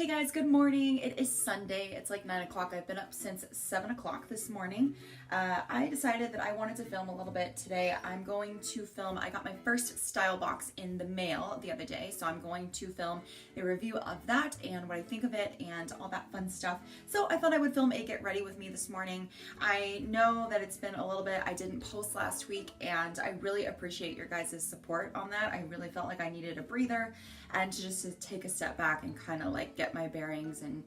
Hey guys, good morning. It is Sunday. It's like 9 o'clock. I've been up since 7 o'clock this morning. I decided that I wanted to film a little bit today. I'm going to film, I got my first style box in the mail the other day, so I'm going to film a review of that and what I think of it and all that fun stuff. So I thought I would film a get ready with me this morning. I know that it's been a little bit, I didn't post last week, and I really appreciate your guys' support on that. I really felt like I needed a breather and to take a step back and kind of like get my bearings and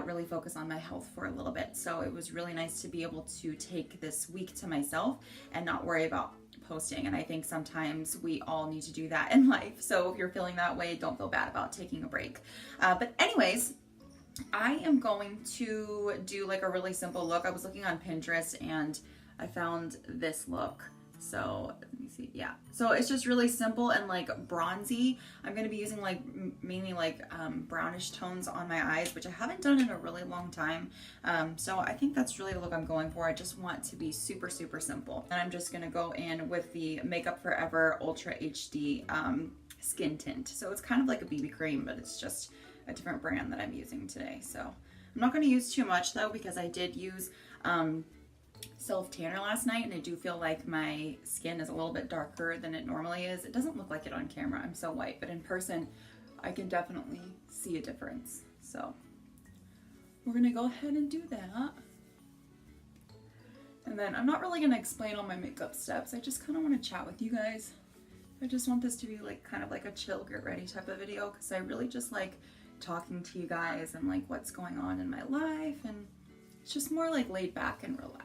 really focus on my health for a little bit. So it was really nice to be able to take this week to myself and not worry about posting. And I think sometimes we all need to do that in life. So if you're feeling that way, don't feel bad about taking a break. But anyways, I am going to do like a really simple look. I was looking on Pinterest and I found this look. So let me see. Yeah, so it's just really simple and like bronzy. I'm going to be using like mainly like brownish tones on my eyes, which I haven't done in a really long time. So I think that's really the look I'm going for. I just want to be super simple, and I'm just going to go in with the Makeup Forever Ultra HD skin tint. So it's kind of like a BB cream, but it's just a different brand that I'm using today. So I'm not going to use too much though, because I did use self tanner last night, and I do feel like my skin is a little bit darker than it normally is. It doesn't look like it on camera. I'm so white, but in person I can definitely see a difference. So we're gonna go ahead and do that. And then I'm not really gonna explain all my makeup steps. I just kind of want to chat with you guys. I just want this to be like kind of like a chill get ready type of video, because I really just like talking to you guys and like what's going on in my life, and it's just more like laid back and relaxed.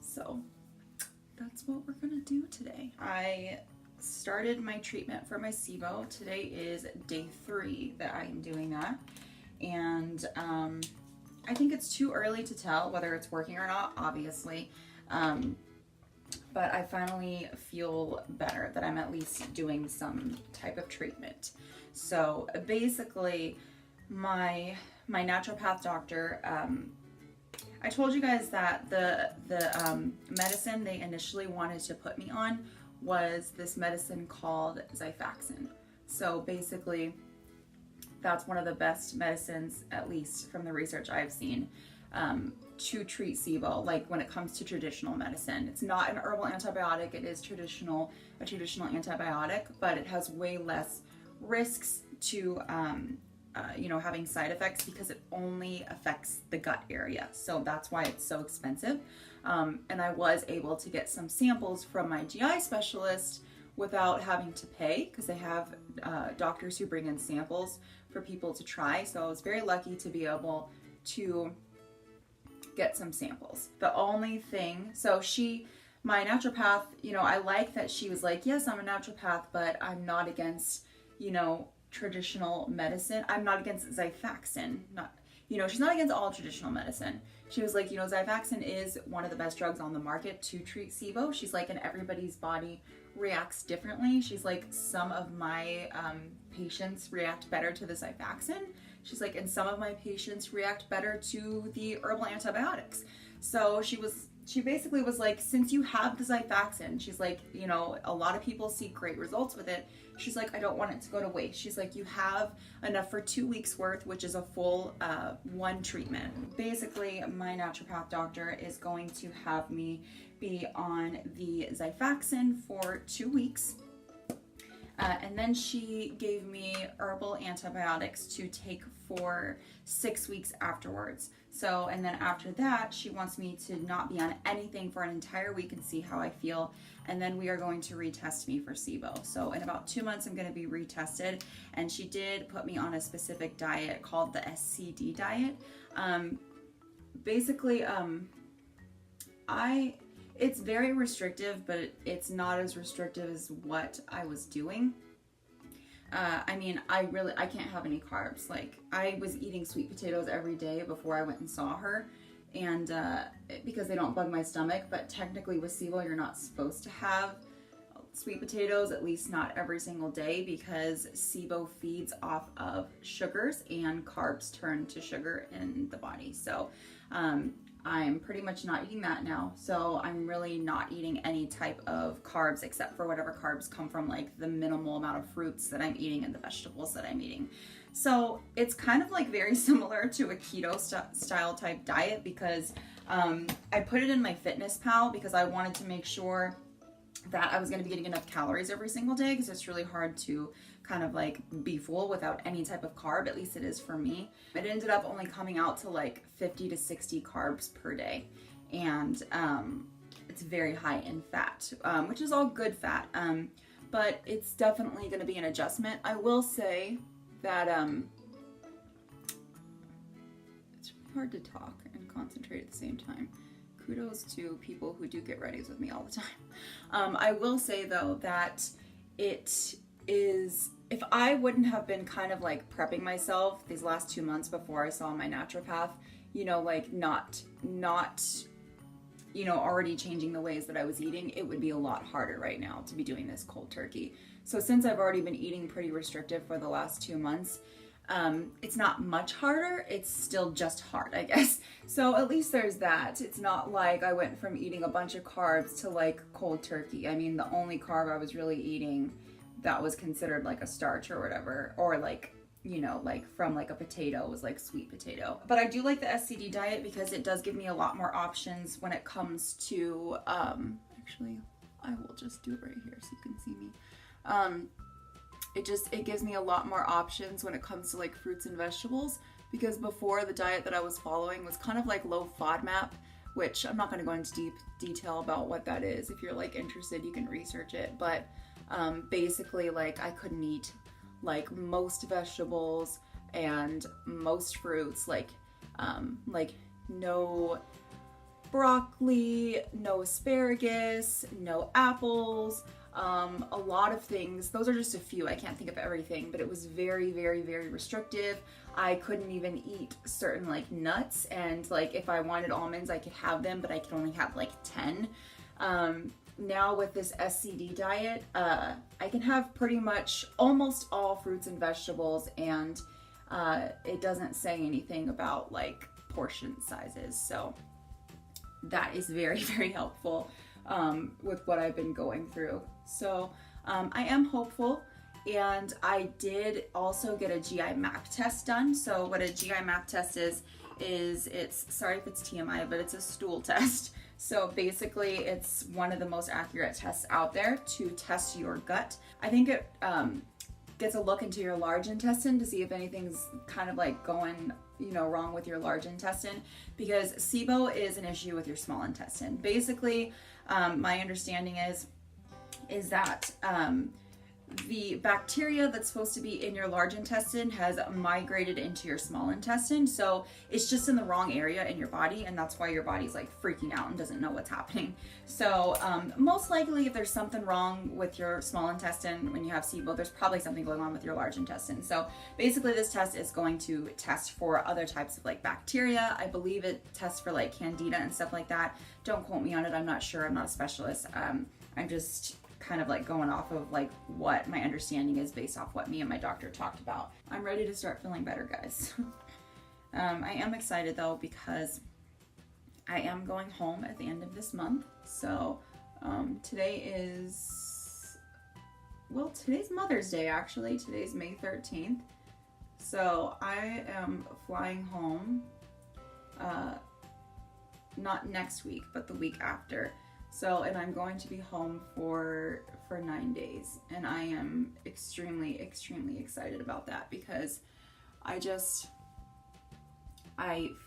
So that's what we're gonna do today. I started my treatment for my SIBO. Today is day 3 that I'm doing that. And I think it's too early to tell whether it's working or not, obviously. But I finally feel better that I'm at least doing some type of treatment. So basically my naturopath doctor, I told you guys that the medicine they initially wanted to put me on was this medicine called Xifaxan. So basically, that's one of the best medicines, at least from the research I've seen, to treat SIBO. Like when it comes to traditional medicine, it's not an herbal antibiotic. It is a traditional antibiotic, but it has way less risks to having side effects, because it only affects the gut area. So that's why it's so expensive. And I was able to get some samples from my GI specialist without having to pay, because they have doctors who bring in samples for people to try. So I was very lucky to be able to get some samples. The only thing, so my naturopath, I like that she was like, yes, I'm a naturopath, but I'm not against, traditional medicine. I'm not against Xifaxan. She's not against all traditional medicine. She was like, Xifaxan is one of the best drugs on the market to treat SIBO. She's like, and everybody's body reacts differently. She's like, some of my patients react better to the Xifaxan. She's like, and some of my patients react better to the herbal antibiotics. So she basically was like, since you have the Xifaxan, she's like, a lot of people see great results with it. She's like, I don't want it to go to waste. She's like, you have enough for 2 weeks worth, which is a full 1 treatment. Basically, my naturopath doctor is going to have me be on the Xifaxan for 2 weeks. And then she gave me herbal antibiotics to take for 6 weeks afterwards. So, and then after that, she wants me to not be on anything for an entire week and see how I feel. And then we are going to retest me for SIBO. So in about 2 months, I'm going to be retested. And she did put me on a specific diet called the Scd Diet. It's very restrictive, but it's not as restrictive as what I was doing. I can't have any carbs. Like, I was eating sweet potatoes every day before I went and saw her, and because they don't bug my stomach. But technically with SIBO, you're not supposed to have sweet potatoes, at least not every single day, because SIBO feeds off of sugars, and carbs turn to sugar in the body. So I'm pretty much not eating that now. So I'm really not eating any type of carbs except for whatever carbs come from like the minimal amount of fruits that I'm eating and the vegetables that I'm eating. So it's kind of like very similar to a keto style type diet because I put it in my Fitness Pal because I wanted to make sure that I was going to be getting enough calories every single day, because it's really hard to kind of like be full without any type of carb. At least it is for me. It ended up only coming out to like 50 to 60 carbs per day, and it's very high in fat, which is all good fat, but it's definitely going to be an adjustment. I will say that it's really hard to talk and concentrate at the same time. Kudos to people who do get readies with me all the time. I will say though that it is, if I wouldn't have been kind of like prepping myself these last 2 months before I saw my naturopath, you know, like not, you know, already changing the ways that I was eating, it would be a lot harder right now to be doing this cold turkey. So since I've already been eating pretty restrictive for the last 2 months, it's not much harder, it's still just hard, I guess. So at least there's that. It's not like I went from eating a bunch of carbs to like cold turkey. I mean, the only carb I was really eating that was considered like a starch or whatever, or like, you know, like from like a potato was like sweet potato. But I do like the Scd diet because it does give me a lot more options when it comes to, actually, I will just do it right here so you can see me. It gives me a lot more options when it comes to like fruits and vegetables, because before the diet that I was following was kind of like low FODMAP, which I'm not going to go into deep detail about what that is. If you're like interested, you can research it. But basically, like I couldn't eat like most vegetables and most fruits, like no broccoli, no asparagus, no apples. A lot of things. Those are just a few. I can't think of everything, but it was very, very, very restrictive. I couldn't even eat certain like nuts, and like if I wanted almonds, I could have them, but I could only have like 10. Now with this Scd diet, I can have pretty much almost all fruits and vegetables, and it doesn't say anything about like portion sizes. So that is very, very helpful with what I've been going through. So I am hopeful, and I did also get a GI map test done. So what a GI map test is it's, sorry if it's TMI, but it's a stool test. So basically it's one of the most accurate tests out there to test your gut. I think it gets a look into your large intestine to see if anything's kind of like going, you know, wrong with your large intestine, because SIBO is an issue with your small intestine. Basically, my understanding is that the bacteria that's supposed to be in your large intestine has migrated into your small intestine. So it's just in the wrong area in your body, and that's why your body's like freaking out and doesn't know what's happening. So most likely if there's something wrong with your small intestine when you have SIBO, there's probably something going on with your large intestine. So basically this test is going to test for other types of like bacteria. I believe it tests for like candida and stuff like that. Don't quote me on it, I'm not sure, I'm not a specialist. I'm just kind of like going off of like what my understanding is based off what me and my doctor talked about. I'm ready to start feeling better, guys. I am excited though, because I am going home at the end of this month. So today is, well, today's Mother's Day actually. Today's May 13th. So I am flying home, not next week, but the week after. So, and I'm going to be home for 9 days, and I am extremely, extremely excited about that, because I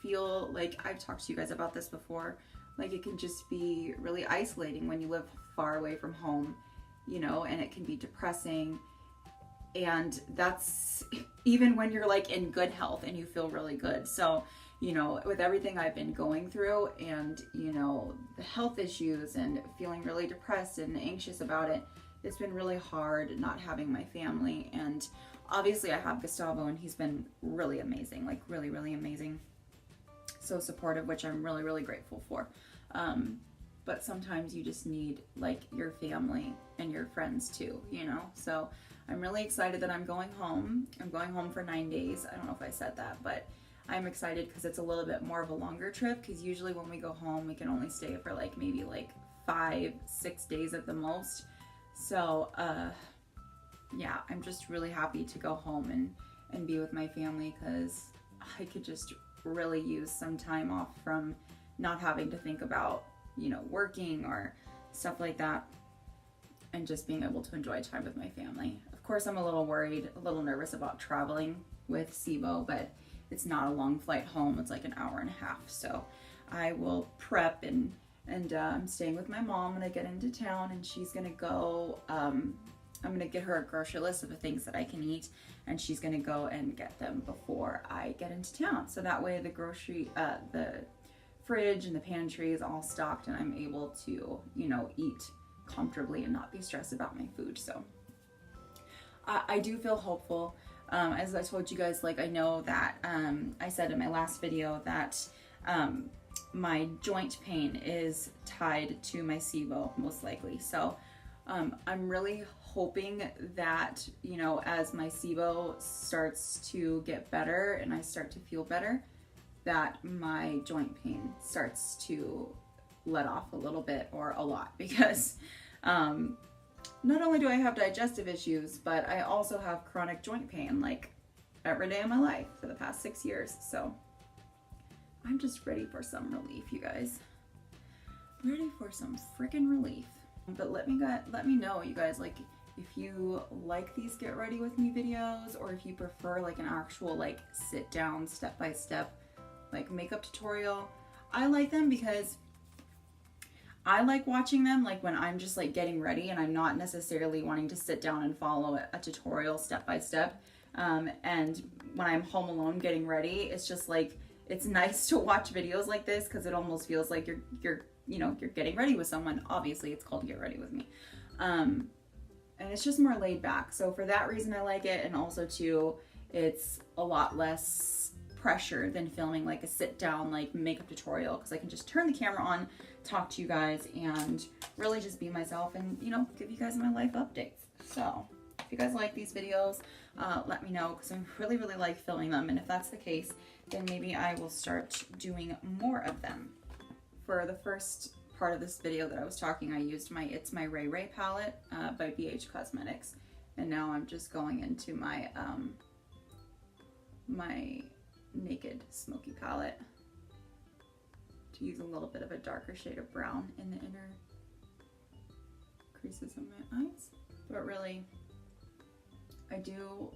feel like I've talked to you guys about this before, like it can just be really isolating when you live far away from home, you know, and it can be depressing. And that's even when you're like in good health and you feel really good. So, you know, with everything I've been going through, and, you know, the health issues and feeling really depressed and anxious about it, it's been really hard not having my family. And obviously I have Gustavo, and he's been really amazing, like really, really amazing. So supportive, which I'm really, really grateful for. But sometimes you just need like your family and your friends too, you know? So I'm really excited that I'm going home. I'm going home for 9 days. I don't know if I said that, but I'm excited because it's a little bit more of a longer trip, because usually when we go home, we can only stay for like maybe like 5-6 days at the most. So, yeah, I'm just really happy to go home and be with my family, because I could just really use some time off from not having to think about, you know, working or stuff like that, and just being able to enjoy time with my family. Of course, I'm a little worried, a little nervous about traveling with SIBO, but it's not a long flight home. It's like an hour and a half. So I will prep, and I'm staying with my mom when I get into town, and she's gonna go, I'm gonna get her a grocery list of the things that I can eat, and she's gonna go and get them before I get into town. So that way the the fridge and the pantry is all stocked, and I'm able to, you know, eat comfortably and not be stressed about my food. So I do feel hopeful. As I told you guys, like, I know that I said in my last video that my joint pain is tied to my SIBO, most likely. So I'm really hoping that, you know, as my SIBO starts to get better and I start to feel better, that my joint pain starts to let off a little bit or a lot, because not only do I have digestive issues, but I also have chronic joint pain like every day of my life for the past 6 years. So I'm just ready for some relief, you guys. Ready for some freaking relief. But let me know, you guys, like, if you like these get ready with me videos, or if you prefer like an actual like sit down step-by-step like makeup tutorial. I like them because I like watching them like when I'm just like getting ready and I'm not necessarily wanting to sit down and follow a tutorial step by step. And when I'm home alone getting ready, it's just like, it's nice to watch videos like this, because it almost feels like you're getting ready with someone. Obviously it's called Get Ready With Me. And it's just more laid back. So for that reason I like it. And also too, it's a lot less pressure than filming like a sit down like makeup tutorial, because I can just turn the camera on, talk to you guys, and really just be myself and, you know, give you guys my life updates. So if you guys like these videos, let me know, because I really like filming them, and if that's the case, then maybe I will start doing more of them. For the first part of this video that I was talking, I used my It's My Ray Ray palette by BH Cosmetics, and now I'm just going into my my Naked Smoky palette to use a little bit of a darker shade of brown in the inner creases of my eyes. But really, I do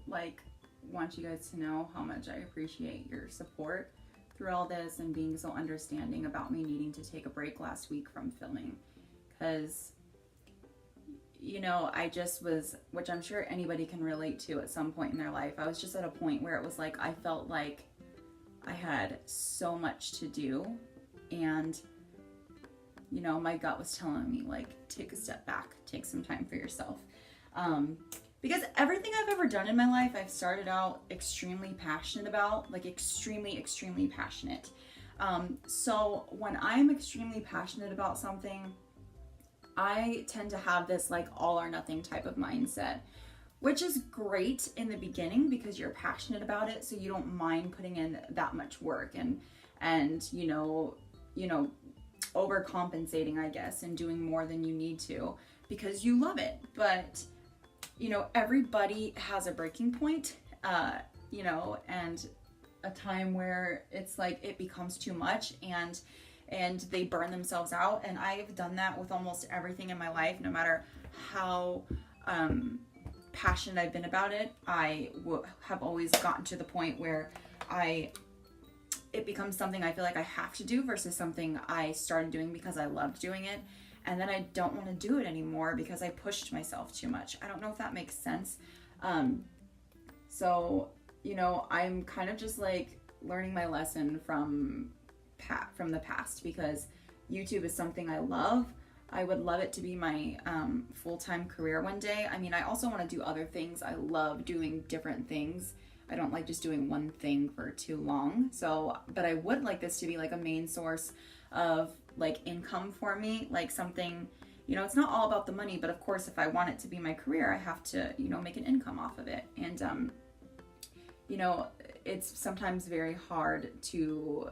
want you guys to know how much I appreciate your support through all this, and being so understanding about me needing to take a break last week from filming, because, you know, I just was, which I'm sure anybody can relate to at some point in their life, I was just at a point where it was like I felt like I had so much to do, and, you know, my gut was telling me, like, take a step back, take some time for yourself. Because everything I've ever done in my life, I've started out extremely passionate about, like extremely passionate. So when I'm extremely passionate about something, I tend to have this like all or nothing type of mindset, which is great in the beginning because you're passionate about it, so you don't mind putting in that much work and you know overcompensating, I guess, and doing more than you need to because you love it. But you know, everybody has a breaking point, you know, and a time where it's like it becomes too much and they burn themselves out. And I've done that with almost everything in my life. No matter how passionate I've been about it, I have always gotten to the point where it becomes something I feel like I have to do versus something I started doing because I loved doing it. And then I don't want to do it anymore because I pushed myself too much. I don't know if that makes sense. So, you know, I'm kind of just like learning my lesson from the past, because YouTube is something I love. I would love it to be my full-time career one day. I mean, I also want to do other things. I love doing different things. I don't like just doing one thing for too long. So, but I would like this to be like a main source of like income for me, like something, you know, it's not all about the money, but of course, if I want it to be my career, I have to, you know, make an income off of it. And, you know, it's sometimes very hard to,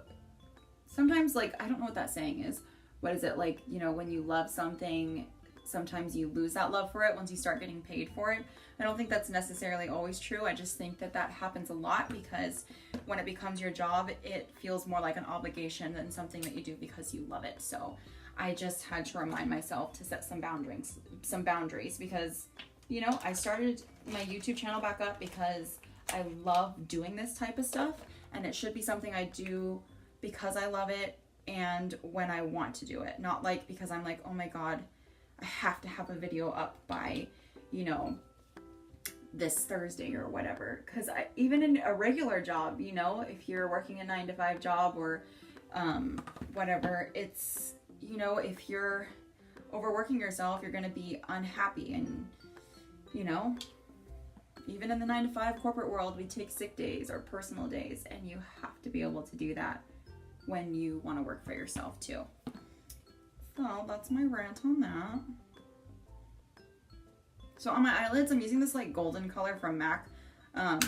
sometimes, like, I don't know what that saying is. What is it, like, you know, when you love something, sometimes you lose that love for it once you start getting paid for it. I don't think that's necessarily always true. I just think that that happens a lot, because when it becomes your job, it feels more like an obligation than something that you do because you love it. So I just had to remind myself to set some boundaries, because, you know, I started my YouTube channel back up because I love doing this type of stuff, and it should be something I do because I love it and when I want to do it, not like because I'm like, oh my God, I have to have a video up by, you know, this Thursday or whatever. Because even in a regular job, you know, if you're working a 9-to-5 job or whatever, it's, you know, if you're overworking yourself, you're going to be unhappy. And, you know, even in the 9-to-5 corporate world, we take sick days or personal days, and you have to be able to do that when you want to work for yourself too. So that's my rant on that. So on my eyelids, I'm using this like golden color from MAC. It's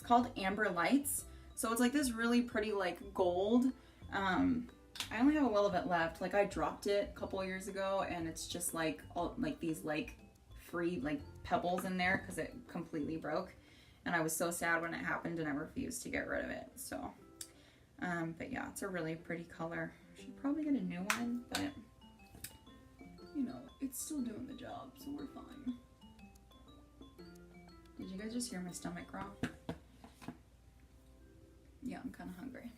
called Amber Lights. So it's like this really pretty like gold. I only have a little bit left. Like I dropped it a couple of years ago, and it's just like all like these like free like pebbles in there because it completely broke. And I was so sad when it happened, and I refused to get rid of it. So, but yeah, it's a really pretty color. Should probably get a new one, but you know, it's still doing the job, so we're fine. Did you guys just hear my stomach growl? Yeah, I'm kind of hungry.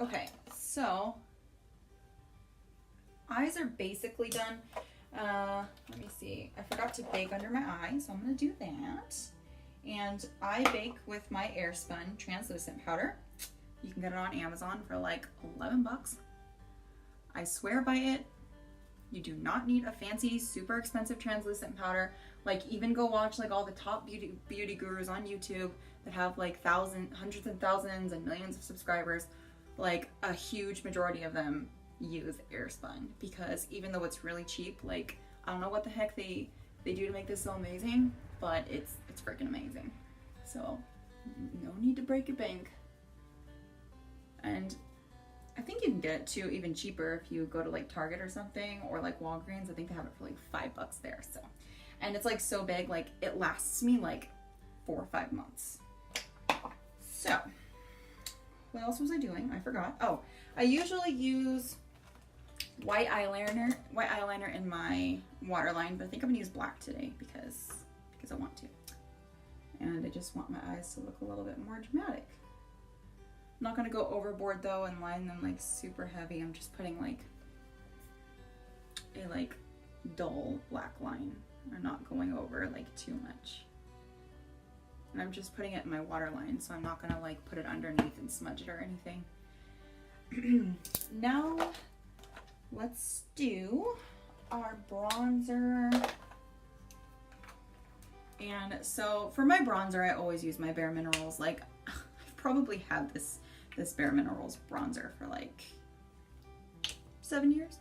Okay, so eyes are basically done. Let me see. I forgot to bake under my eye, so I'm gonna do that. And I bake with my Airspun translucent powder. You can get it on Amazon for like 11 bucks. I swear by it. You do not need a fancy, super expensive translucent powder. Like even go watch like all the top beauty gurus on YouTube that have like hundreds and thousands and millions of subscribers. Like a huge majority of them use Airspun, because even though it's really cheap, like I don't know what the heck they do to make this so amazing, but it's freaking amazing. So no need to break your bank. And I think you can get it too even cheaper if you go to like Target or something, or like Walgreens. I think they have it for like $5 there. So, and it's like so big, like it lasts me like 4 or 5 months. So what else was I doing? I forgot. Oh, I usually use white eyeliner in my waterline, but I think I'm gonna use black today because I want to. And I just want my eyes to look a little bit more dramatic. I'm not gonna go overboard though and line them like super heavy. I'm just putting like a like dull black line. I'm not going over like too much. And I'm just putting it in my waterline, so I'm not gonna like put it underneath and smudge it or anything. Now let's do our bronzer. And so for my bronzer, I always use my Bare Minerals. Like I've probably had this Bare Minerals bronzer for like 7 years.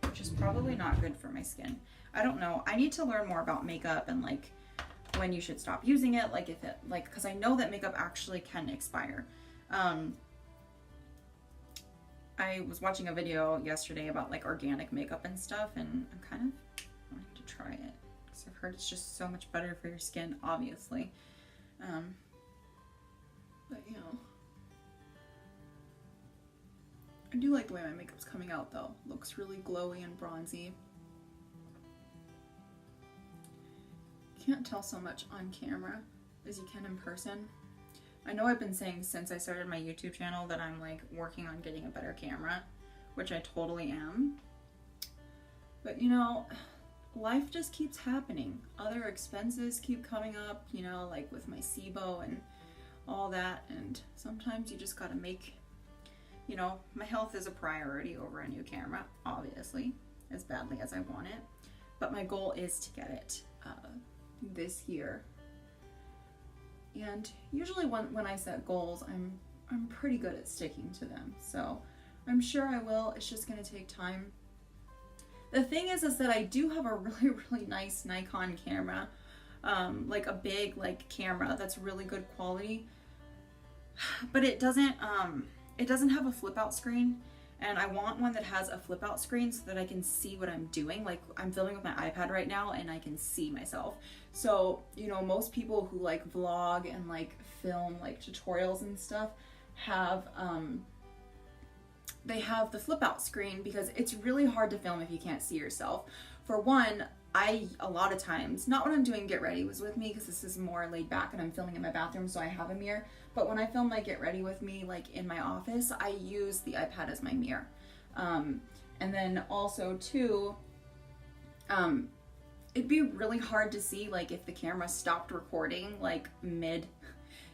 Which is probably not good for my skin. I don't know. I need to learn more about makeup and like when you should stop using it. Like if it like, because I know that makeup actually can expire. I was watching a video yesterday about like organic makeup and stuff, and I'm kind of wanting to try it because I've heard it's just so much better for your skin, obviously. But you know, I do like the way my makeup's coming out though. Looks really glowy and bronzy. Can't tell so much on camera as you can in person. I know I've been saying since I started my YouTube channel that I'm like working on getting a better camera, which I totally am. But you know, life just keeps happening. Other expenses keep coming up, you know, like with my SIBO and all that. And sometimes you just gotta make, you know, my health is a priority over a new camera, obviously, as badly as I want it. But my goal is to get it this year. And usually when I set goals, I'm pretty good at sticking to them. So I'm sure I will. It's just gonna take time. The thing is that I do have a really, really nice Nikon camera, like a big like camera that's really good quality, but it doesn't have a flip out screen. And I want one that has a flip out screen so that I can see what I'm doing. Like I'm filming with my iPad right now and I can see myself. So, you know, most people who like vlog and like film like tutorials and stuff have, they have the flip out screen because it's really hard to film if you can't see yourself. For one, a lot of times, not when I'm doing Get Ready Was With Me because this is more laid back and I'm filming in my bathroom so I have a mirror, but when I film my Get Ready With Me like in my office, I use the iPad as my mirror. And then also too, it'd be really hard to see like if the camera stopped recording like mid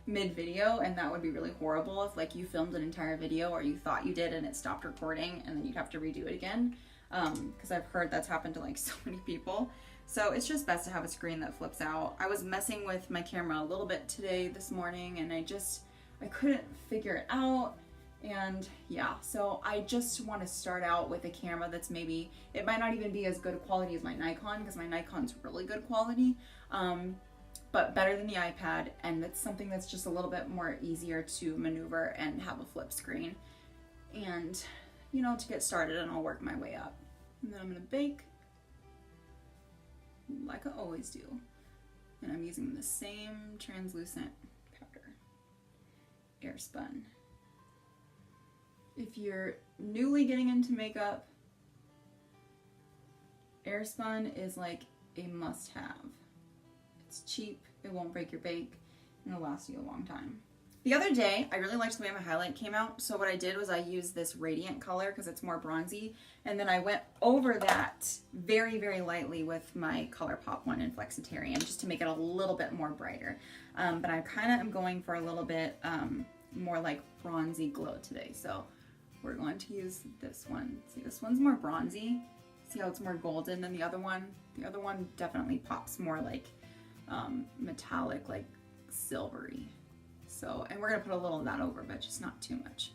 video, and that would be really horrible if like you filmed an entire video or you thought you did and it stopped recording and then you'd have to redo it again. Because I've heard that's happened to like so many people. So it's just best to have a screen that flips out. I was messing with my camera a little bit this morning, and I couldn't figure it out. And yeah, so I just want to start out with a camera that's maybe, it might not even be as good quality as my Nikon, because my Nikon's really good quality, but better than the iPad, and it's something that's just a little bit more easier to maneuver and have a flip screen. And you know, to get started, and I'll work my way up. And then I'm gonna bake like I always do. And I'm using the same translucent powder, air spun. If you're newly getting into makeup, air spun is like a must-have. It's cheap, it won't break your bake, and it'll last you a long time. The other day, I really liked the way my highlight came out, so what I did was I used this radiant color because it's more bronzy, and then I went over that very, very lightly with my ColourPop one in Flexitarian just to make it a little bit more brighter. But I kind of am going for a little bit more like bronzy glow today, so we're going to use this one. See, this one's more bronzy. See how it's more golden than the other one? The other one definitely pops more like metallic, like silvery. So, and we're gonna put a little of that over, but just not too much.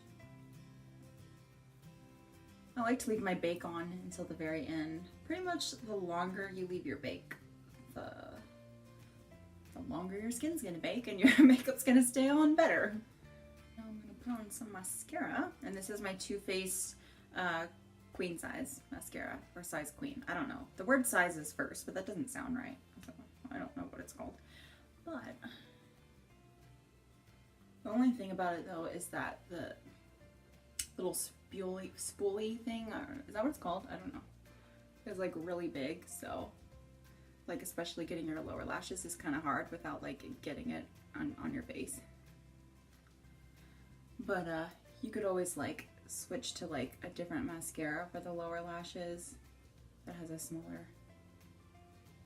I like to leave my bake on until the very end. Pretty much the longer you leave your bake, the longer your skin's gonna bake and your makeup's gonna stay on better. Now I'm gonna put on some mascara, and this is my Too Faced queen size mascara, or size queen. I don't know. The word size is first, but that doesn't sound right. So I don't know what it's called. But the only thing about it though is that the little spoolie thing, is that what it's called? I don't know. It's like really big, so like especially getting your lower lashes is kind of hard without like getting it on your face. But you could always like switch to like a different mascara for the lower lashes that has a smaller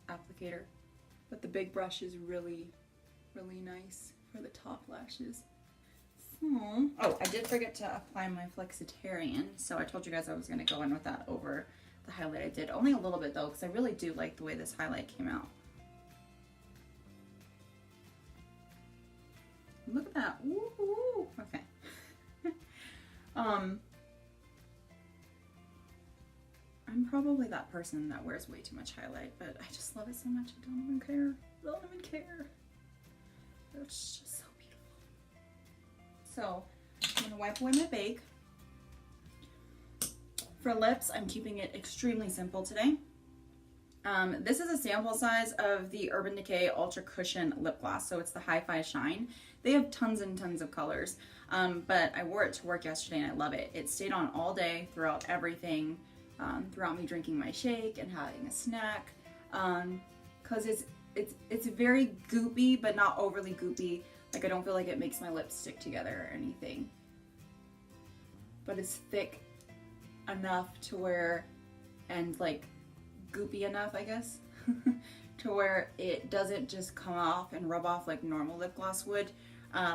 applicator. But the big brush is really, really nice for the top lashes. Oh, I did forget to apply my Flexitarian, so I told you guys I was going to go in with that over the highlight I did. Only a little bit though, because I really do like the way this highlight came out. Look at that. Woo-hoo. Okay. I'm probably that person that wears way too much highlight, but I just love it so much. I don't even care. I don't even care. It's just so beautiful. So I'm gonna wipe away my bake. For lips, I'm keeping it extremely simple today. This is a sample size of the Urban Decay Ultra Cushion Lip Gloss, so it's the Hi-Fi Shine. They have tons and tons of colors, but I wore it to work yesterday and I love it. It stayed on all day throughout everything, throughout me drinking my shake and having a snack, because it's very goopy, but not overly goopy. Like I don't feel like it makes my lips stick together or anything, but it's thick enough to where, and like goopy enough, I guess, to where it doesn't just come off and rub off like normal lip gloss would,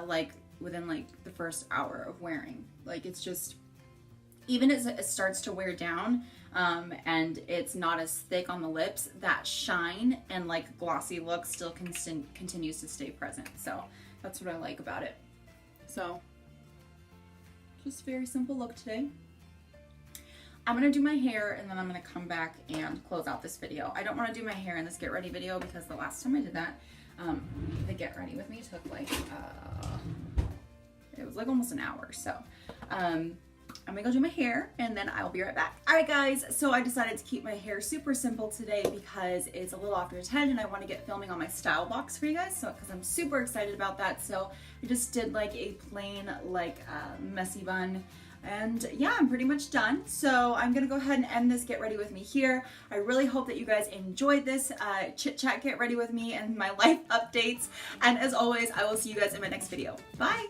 like within like the first hour of wearing. Like it's just, even as it starts to wear down, and it's not as thick on the lips, that shine and like glossy look still continues to stay present. So that's what I like about it. So just very simple look today. I'm gonna do my hair and then I'm gonna come back and close out this video. I don't wanna do my hair in this get ready video because the last time I did that, the get ready with me took like, it was like almost an hour. So, I'm gonna go do my hair and then I'll be right back. All right guys, so I decided to keep my hair super simple today because it's a little after 10 and I want to get filming on my style box for you guys, so because I'm super excited about that. So I just did like a plain like messy bun, and yeah, I'm pretty much done. So I'm gonna go ahead and end this get ready with me here. I really hope that you guys enjoyed this chit chat get ready with me and my life updates, and as always I will see you guys in my next video. Bye.